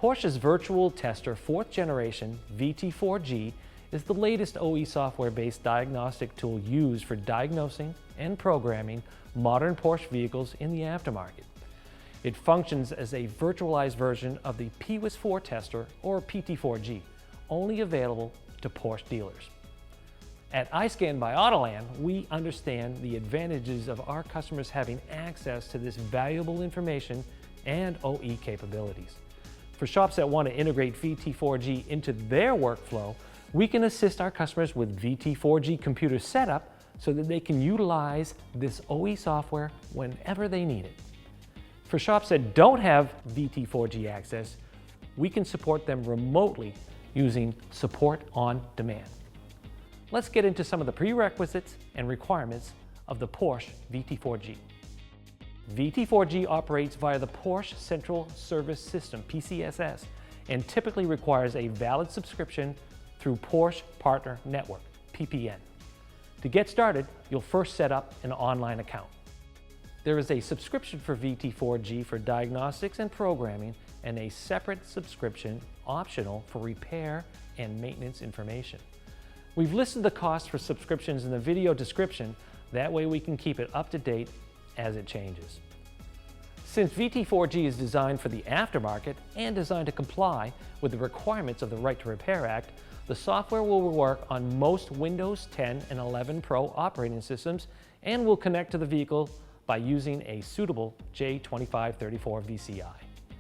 Porsche's Virtual Tester 4th generation VT4G is the latest OE software-based diagnostic tool used for diagnosing and programming modern Porsche vehicles in the aftermarket. It functions as a virtualized version of the PIWIS 4 tester, or PT4G, only available to Porsche dealers. At iSCAN by Autoland, we understand the advantages of our customers having access to this valuable information and OE capabilities. For shops that want to integrate VT4G into their workflow, we can assist our customers with VT4G computer setup so that they can utilize this OE software whenever they need it. For shops that don't have VT4G access, we can support them remotely using Support on Demand. Let's get into some of the prerequisites and requirements of the Porsche VT4G. VT4G operates via the Porsche Central Service System, PCSS, and typically requires a valid subscription through Porsche Partner Network, PPN. To get started, you'll first set up an online account. There is a subscription for VT4G for diagnostics and programming, and a separate subscription optional for repair and maintenance information. We've listed the cost for subscriptions in the video description. That way we can keep it up to date as it changes. Since VT4G is designed for the aftermarket and designed to comply with the requirements of the Right to Repair Act, the software will work on most Windows 10 and 11 Pro operating systems and will connect to the vehicle by using a suitable J2534 VCI.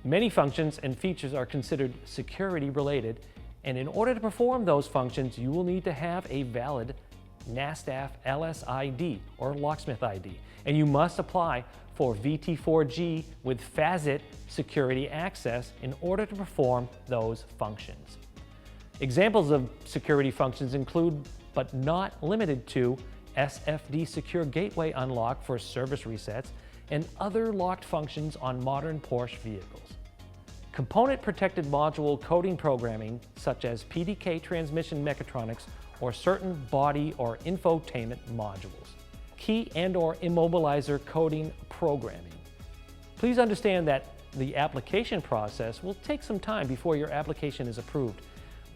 Many functions and features are considered security related, and in order to perform those functions, you will need to have a valid NASDAQ LSID or locksmith ID, and you must apply for VT4G with FASIT security access in order to perform those functions. Examples of security functions include, but not limited to, SFD secure gateway unlock for service resets and other locked functions on modern Porsche vehicles. Component protected module coding programming such as PDK transmission mechatronics or certain body or infotainment modules. Key and/or immobilizer coding programming. Please understand that the application process will take some time before your application is approved.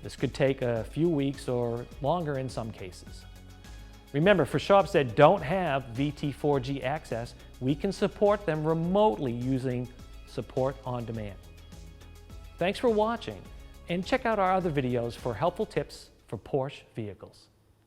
This could take a few weeks or longer in some cases. Remember, for shops that don't have VT4G access, we can support them remotely using Support on Demand. Thanks for watching, and check out our other videos for helpful tips for Porsche vehicles.